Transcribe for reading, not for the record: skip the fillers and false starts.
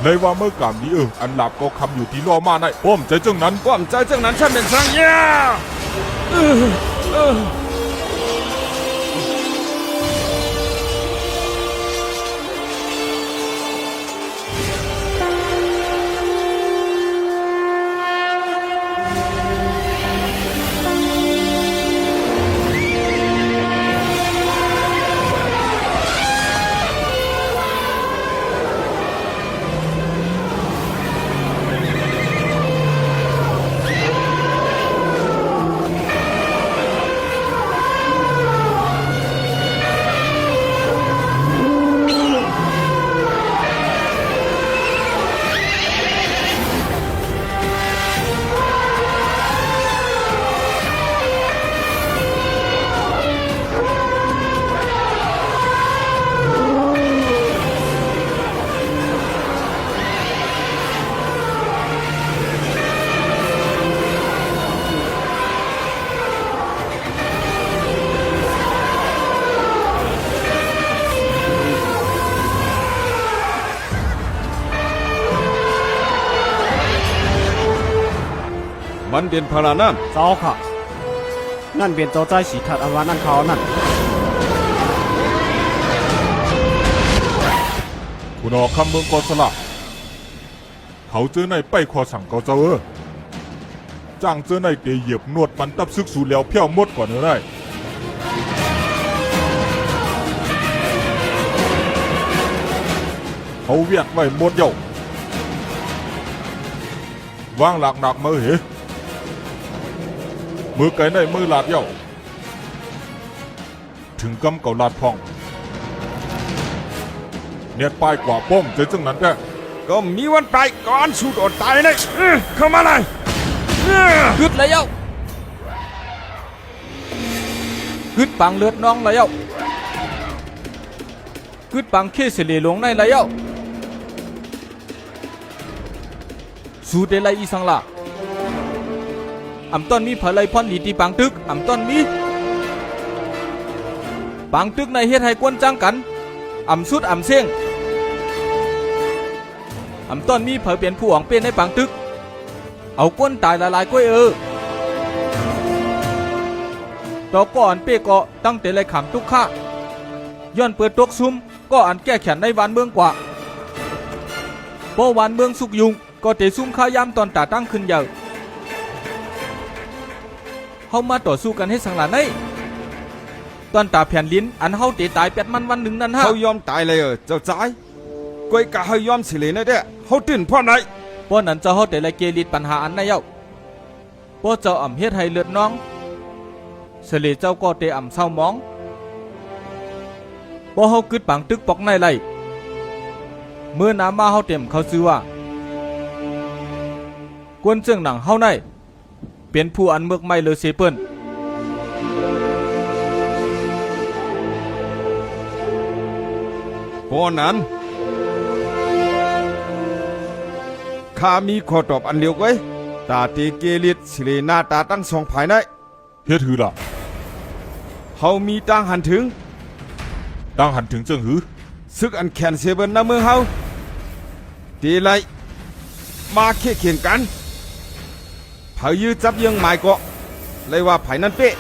เลยว่าเมื่อกามนี้อันหลับก็คำอยู่ที่ล่อมาในป้อมใจจังนั้นฉันเป็นสังเย่มันเด่นพลานั่น糟蹋，นั่นเป็นเจ้าใจสีทัดอวานั่นเขานั่นคุณออกคำเมืองกอสละเขาเจอในไปขอสั่งเกาเจ้าจ้างเจอในเตะเหยียบนวดมันตับซึกสูแล้วเพี้ยวมดก่อนได้เขาเวียดไว้หมดเย่าวางหลักหนักมือเหมือไก่ในมือลาดเย่าถึงกำเก่าลาดพองเนี่ยป้ายกว่าป้อมเจอจังนั้นแกก็มีวันไปก่อนสู้อดตายเลยเข้ามาเลยกึดเลยกึดปังเลือดน้องเลยกึดปังเคสเลหลงในเลยสู้เดลัยอีสังละอำต้นมีเผลยพรลีตีปังตึกอำต้นมีปังตึกในเฮ็ดให้กวนจังกันอำสุดอำเสียงอำต้นมีเผลเปลี่ยนผู้หวังเป็นในปังตึกเอากวนตายหลายๆก้อยต่อก่อนเป้ก็ตั้งแต่ไรขำทุกข้าย้อนเปิดตกซุ้มก็อันแก้แขนในวันเมืองกว่าเพราะวันเมืองสุกยุงก็เตะซุ่มข้ายามตอนตาตั้งขึ้นเยอะเฮามาต่อสู้กันให้สังหลานได้ตอนตาแผ่นลิ้นอันเฮาเตะตายเป็ดมันวันหนึ่งนั่นฮะเขายอมตายเลยเจ้าใจก้อยกะเขายอมสิเลยนะเด้อเขาตื่นพ่อไหนเพราะนั้นเจ้าเฮาเตะไรเกลิดปัญหาอันในเย้าเพราะเจ้าอ่ำเฮ็ดให้เลือดน้องเสลเจ้าก็เตะอ่ำเศร้ามองเพราะเฮากึดปังตึกปอกในไรเมื่อน้ำมาเฮาเต็มเขาซื้อว่ากวนเจิงหนังเฮาในเป็นผู้อันเมือกไม่เลยเสเปิ้นเพราะนั้นข้ามีข้อตอบอันเดียวไว้ตาเตเกลิดสิเลนาตาตั้งสองภายในเฮ็ดหือล่ะเฮามีตั้งหันถึงจังหือซึกอันแขนเซเบินน้ำเมืองเฮาตีไรมาเขียนกันเผยยื้อจับยังหมายเกาะเลยว่าไผ่นั่นเป๊ะ